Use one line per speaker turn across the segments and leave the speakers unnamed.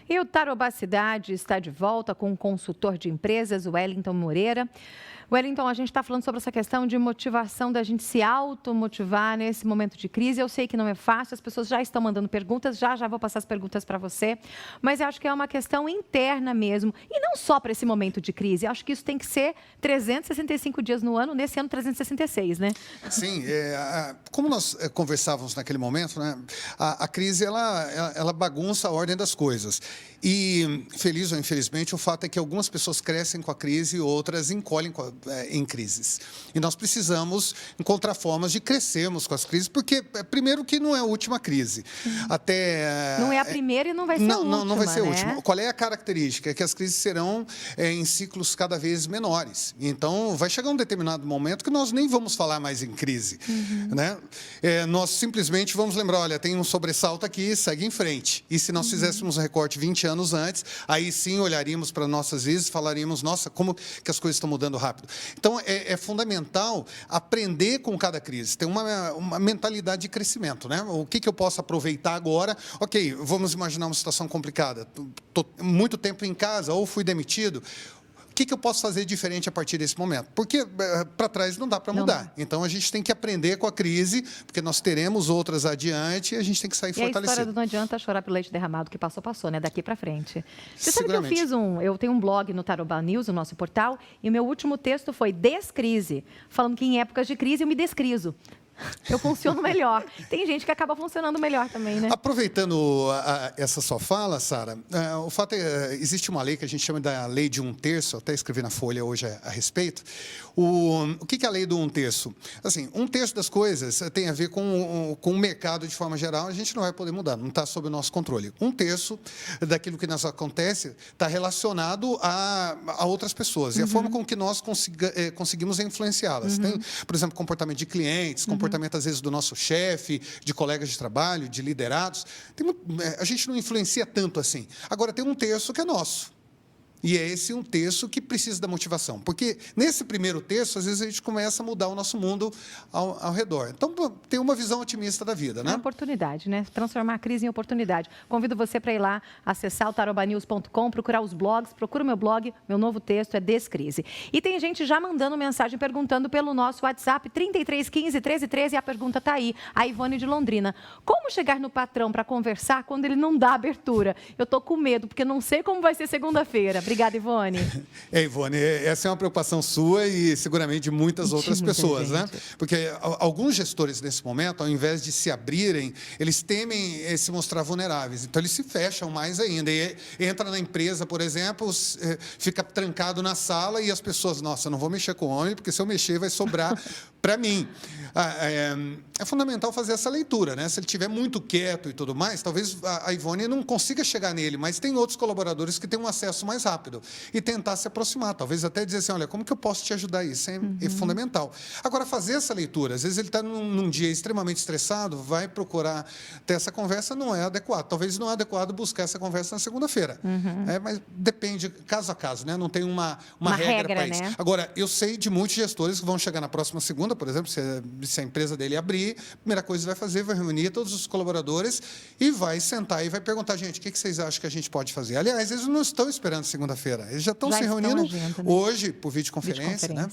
E o Tarobá Cidade está de volta com o consultor de empresas, o Wellington Moreira. Wellington, a gente está falando sobre essa questão de motivação, da gente se automotivar nesse momento de crise. Eu sei que não é fácil, as pessoas já estão mandando perguntas, já vou passar as perguntas para você, mas eu acho que é uma questão interna mesmo, e não só para esse momento de crise. Eu acho que isso tem que ser 365 dias no ano, nesse ano 366, né?
Sim, como nós conversávamos naquele momento, né, a crise ela bagunça a ordem das coisas. E, feliz ou infelizmente, o fato é que algumas pessoas crescem com a crise e outras encolhem em crises. E nós precisamos encontrar formas de crescermos com as crises, porque, primeiro, que não é a última crise.
Não é a primeira e não vai ser a última,
não vai ser a
né?
última. Qual é a característica? É que as crises serão em ciclos cada vez menores. Então, vai chegar um determinado momento que nós nem vamos falar mais em crise. Né? Nós simplesmente vamos lembrar, olha, tem um sobressalto aqui, segue em frente. E se nós fizéssemos um recorte 20 anos antes, aí sim olharíamos para nossas vidas e falaríamos, nossa, como que as coisas estão mudando rápido. Então, é fundamental aprender com cada crise, ter uma mentalidade de crescimento, né? O que eu posso aproveitar agora? Ok, vamos imaginar uma situação complicada. Estou muito tempo em casa ou fui demitido. O que eu posso fazer diferente a partir desse momento? Porque para trás não dá para mudar. Então, a gente tem que aprender com a crise, porque nós teremos outras adiante e a gente tem que sair fortalecido.
A história do não adianta chorar pelo leite derramado, que passou, né? Daqui para frente. Você sabe que eu tenho um blog no Tarobá News, o nosso portal, e o meu último texto foi Descrise, falando que em épocas de crise eu me descriso. Eu funciono melhor. Tem gente que acaba funcionando melhor também, né?
Aproveitando essa sua fala, Sara, o fato existe uma lei que a gente chama da lei de 1/3, até escrevi na Folha hoje a respeito. O que é a lei do 1/3? Assim, 1/3 das coisas tem a ver com o mercado de forma geral, a gente não vai poder mudar, não está sob o nosso controle. 1/3 daquilo que nos acontece está relacionado a outras pessoas e a forma com que nós conseguimos influenciá-las. Tem, por exemplo, comportamento de clientes, comportamento, às vezes, do nosso chefe, de colegas de trabalho, de liderados. A gente não influencia tanto assim. Agora, tem 1/3 que é nosso. E é esse 1/3 que precisa da motivação. Porque nesse primeiro terço, às vezes, a gente começa a mudar o nosso mundo ao redor. Então, tem uma visão otimista da vida, né?
É uma oportunidade, né? Transformar a crise em oportunidade. Convido você para ir lá, acessar o tarobanews.com, procurar os blogs, procura o meu blog, meu novo texto é Descrise. E tem gente já mandando mensagem, perguntando pelo nosso WhatsApp, 3315 1313, e a pergunta está aí, a Ivone de Londrina. Como chegar no patrão para conversar quando ele não dá abertura? Eu estou com medo, porque não sei como vai ser segunda-feira. Obrigada, Ivone.
Ivone, essa é uma preocupação sua e seguramente de muitas outras pessoas, né? Porque alguns gestores, nesse momento, ao invés de se abrirem, eles temem se mostrar vulneráveis. Então, eles se fecham mais ainda. E entra na empresa, por exemplo, fica trancado na sala e as pessoas, nossa, eu não vou mexer com o homem, porque se eu mexer vai sobrar para mim. É fundamental fazer essa leitura, né? Se ele estiver muito quieto e tudo mais, talvez a Ivone não consiga chegar nele, mas tem outros colaboradores que têm um acesso mais rápido e tentar se aproximar, talvez até dizer assim, olha, como que eu posso te ajudar? Isso é fundamental. Agora, fazer essa leitura, às vezes ele está num dia extremamente estressado, vai procurar ter essa conversa, não é adequado. Talvez não é adequado buscar essa conversa na segunda-feira. Mas depende, caso a caso, né? Não tem uma regra para isso. Né? Agora, eu sei de muitos gestores que vão chegar na próxima segunda, por exemplo, se a empresa dele abrir, a primeira coisa que vai fazer, vai reunir todos os colaboradores e vai sentar e vai perguntar, gente, o que vocês acham que a gente pode fazer? Aliás, eles não estão esperando segunda-feira, eles já estão se reunindo hoje por videoconferência. Né?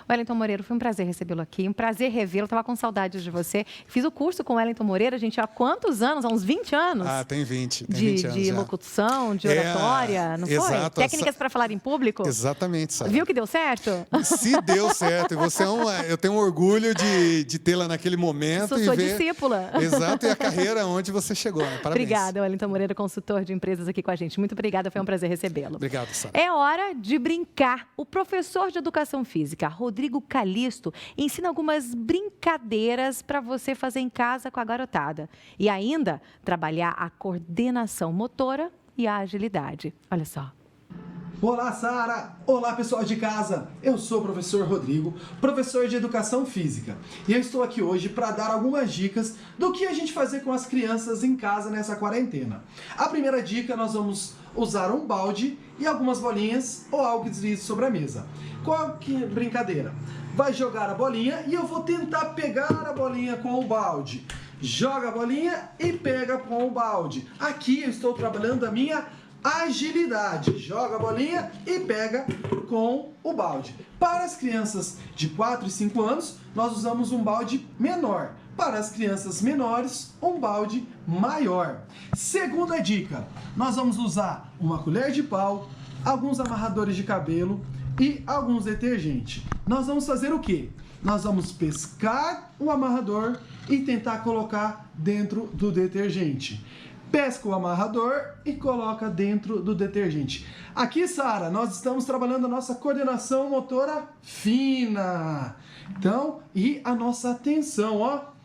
Wellington Moreira, foi um prazer recebê-lo aqui, um prazer revê-lo, estava com saudades de você. Fiz o curso com o Wellington Moreira, gente, há quantos anos? Há uns 20 anos?
Tem 20 anos
de locução, de oratória, não
exato,
foi? Técnicas para falar em público?
Exatamente, Sara.
Viu que deu certo?
Se deu certo, e você eu tenho um orgulho de tê-la naquele momento.
Sou sua discípula.
Exato, e a carreira onde você chegou, né? Parabéns.
Obrigada, Wellington Moreira, consultor de empresas aqui com a gente. Muito obrigada, foi um prazer recebê-lo.
Obrigado, Sara.
É hora de brincar. O professor de Educação Física, Rodrigo Calisto, ensina algumas brincadeiras para você fazer em casa com a garotada. E ainda trabalhar a coordenação motora e a agilidade. Olha só.
Olá, Sara! Olá, pessoal de casa! Eu sou o professor Rodrigo, professor de Educação Física. E eu estou aqui hoje para dar algumas dicas do que a gente fazer com as crianças em casa nessa quarentena. A primeira dica, nós vamos usar um balde e algumas bolinhas ou algo que deslize sobre a mesa. Qual que é brincadeira? Vai jogar a bolinha e eu vou tentar pegar a bolinha com o balde. joga a bolinha e pega com o balde. Aqui eu estou trabalhando a minha agilidade. Joga a bolinha e pega com o balde. Para as crianças de 4 e 5 anos, nós usamos um balde menor. Para as crianças menores, um balde maior. Segunda dica, nós vamos usar uma colher de pau, alguns amarradores de cabelo e alguns detergentes. Nós vamos fazer o quê? Nós vamos pescar o amarrador e tentar colocar dentro do detergente. Pesca o amarrador e coloca dentro do detergente. Aqui, Sara, nós estamos trabalhando a nossa coordenação motora fina. Então, e a nossa atenção, ó.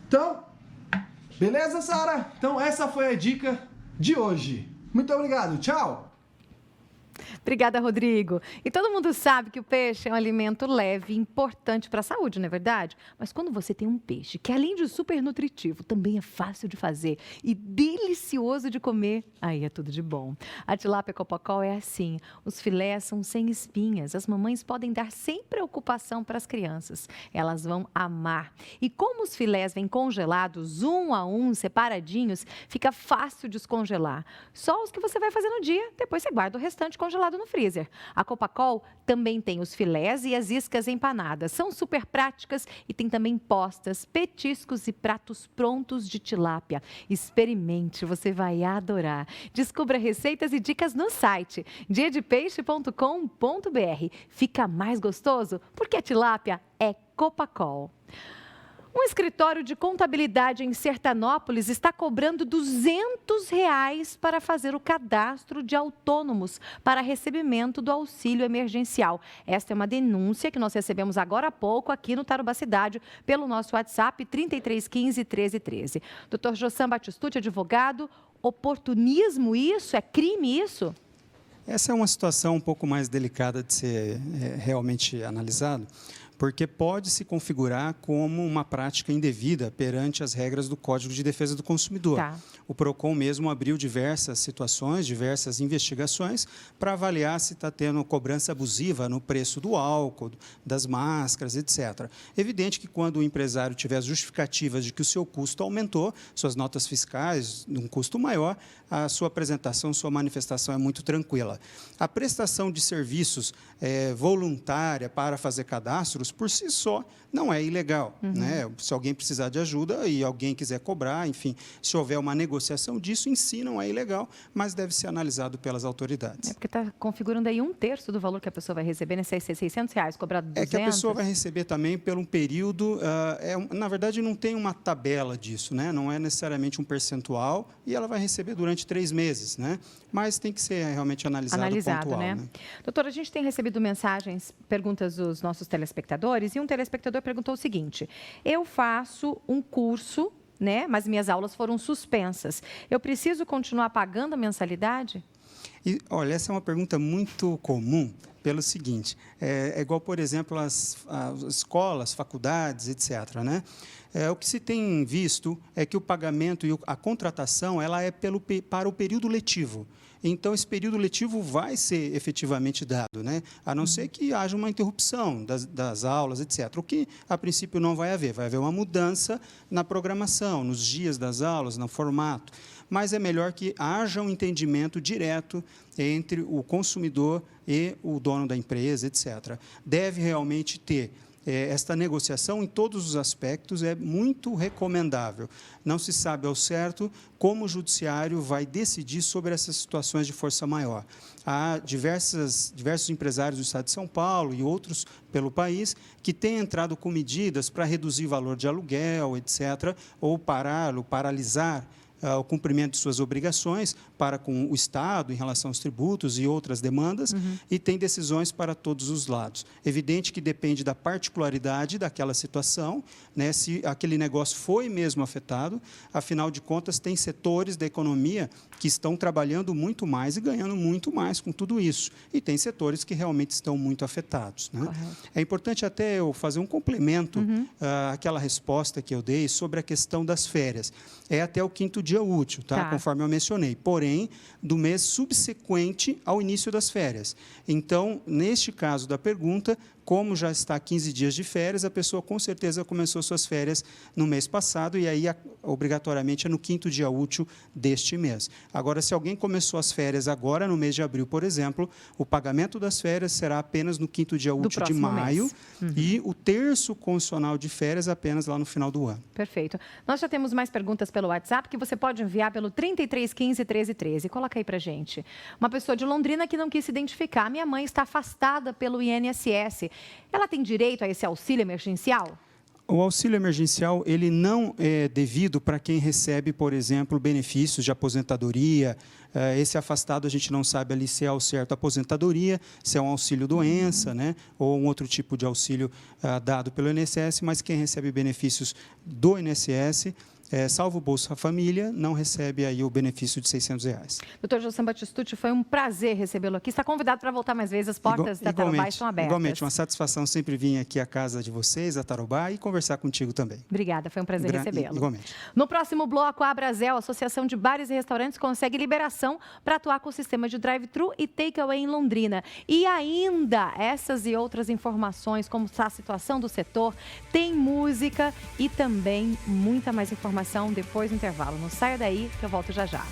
Então, beleza, Sara? Então, essa foi a dica de hoje. Muito obrigado, tchau!
Obrigada, Rodrigo. E todo mundo sabe que o peixe é um alimento leve e importante para a saúde, não é verdade? Mas quando você tem um peixe que, além de super nutritivo, também é fácil de fazer e delicioso de comer, aí é tudo de bom. A tilápia Copacol é assim. Os filés são sem espinhas. As mamães podem dar sem preocupação para as crianças. Elas vão amar. E como os filés vêm congelados, um a um, separadinhos, fica fácil descongelar. Só os que você vai fazer no dia, depois você guarda o restante congelado no freezer. A Copacol também tem os filés e as iscas empanadas. São super práticas e tem também postas, petiscos e pratos prontos de tilápia. Experimente, você vai adorar. Descubra receitas e dicas no site diadepeixe.com.br. Fica mais gostoso porque a tilápia é Copacol. Um escritório de contabilidade em Sertanópolis está cobrando R$200 para fazer o cadastro de autônomos para recebimento do auxílio emergencial. Esta é uma denúncia que nós recebemos agora há pouco aqui no Tarobá Cidade pelo nosso WhatsApp 3315 1313. Dr. Jossam Batistucci, advogado, oportunismo isso? É crime isso?
Essa é uma situação um pouco mais delicada de ser realmente analisado, porque pode se configurar como uma prática indevida perante as regras do Código de Defesa do Consumidor.
Tá.
O PROCON mesmo abriu diversas situações, diversas investigações para avaliar se está tendo cobrança abusiva no preço do álcool, das máscaras, etc. Evidente que quando o empresário tiver as justificativas de que o seu custo aumentou, suas notas fiscais, um custo maior, a sua apresentação, sua manifestação é muito tranquila. A prestação de serviços voluntária para fazer cadastros, por si só, não é ilegal. Né? Se alguém precisar de ajuda e alguém quiser cobrar, enfim, se houver uma negociação disso, em si não é ilegal, mas deve ser analisado pelas autoridades.
É porque está configurando aí 1/3 do valor que a pessoa vai receber, né? R$600, cobrado R$200.
É que a pessoa vai receber também por um período, na verdade não tem uma tabela disso, né? Não é necessariamente um percentual e ela vai receber durante 3 meses, né? Mas tem que ser realmente analisado pontual, né?
Doutora, a gente tem recebido mensagens, perguntas dos nossos telespectadores, e um telespectador perguntou o seguinte: eu faço um curso, né, mas minhas aulas foram suspensas. Eu preciso continuar pagando a mensalidade?
E, olha, essa é uma pergunta muito comum pelo seguinte, é igual, por exemplo, as escolas, faculdades, etc., né? O que se tem visto é que o pagamento e a contratação ela é para o período letivo. Então, esse período letivo vai ser efetivamente dado, né? A não ser que haja uma interrupção das aulas, etc. O que, a princípio, não vai haver. Vai haver uma mudança na programação, nos dias das aulas, no formato. Mas é melhor que haja um entendimento direto entre o consumidor e o dono da empresa, etc. Deve realmente ter esta negociação em todos os aspectos, é muito recomendável. Não se sabe ao certo como o judiciário vai decidir sobre essas situações de força maior. Há diversos empresários do Estado de São Paulo e outros pelo país que têm entrado com medidas para reduzir o valor de aluguel, etc., ou paralisar o cumprimento de suas obrigações para com o Estado em relação aos tributos e outras demandas, e tem decisões para todos os lados. Evidente que depende da particularidade daquela situação, né, se aquele negócio foi mesmo afetado, afinal de contas, tem setores da economia que estão trabalhando muito mais e ganhando muito mais com tudo isso, e tem setores que realmente estão muito afetados, né? É importante até eu fazer um complemento àquela resposta que eu dei sobre a questão das férias. É até o 5º dia útil, tá? Conforme eu mencionei, porém, do mês subsequente ao início das férias. Então, neste caso da pergunta, como já está 15 dias de férias, a pessoa com certeza começou suas férias no mês passado e aí, obrigatoriamente, é no 5º dia útil deste mês. Agora, se alguém começou as férias agora, no mês de abril, por exemplo, o pagamento das férias será apenas no 5º dia útil de maio e o terço constitucional de férias apenas lá no final do ano.
Perfeito. Nós já temos mais perguntas pelo WhatsApp que você pode enviar pelo 3315 1313. Coloca aí pra gente. Uma pessoa de Londrina que não quis se identificar. Minha mãe está afastada pelo INSS. Ela tem direito a esse auxílio emergencial?
O auxílio emergencial, ele não é devido para quem recebe, por exemplo, benefícios de aposentadoria. Esse afastado, a gente não sabe ali se é ao certo aposentadoria, se é um auxílio-doença, né, ou um outro tipo de auxílio dado pelo INSS, mas quem recebe benefícios do INSS, salvo o Bolsa Família, não recebe aí o benefício de R$600.
Doutor José Batistucci, foi um prazer recebê-lo aqui. Está convidado para voltar mais vezes, as portas da Tarobá estão abertas.
Igualmente, uma satisfação sempre vir aqui à casa de vocês, a Tarobá, e conversar contigo também.
Obrigada, foi um prazer recebê-lo.
Igualmente.
No próximo bloco, a Abrazel, Associação de Bares e Restaurantes, consegue liberação para atuar com o sistema de drive-thru e take-away em Londrina. E ainda, essas e outras informações, como está a situação do setor, tem música e também muita mais informação depois do intervalo. Não saia daí, que eu volto já já.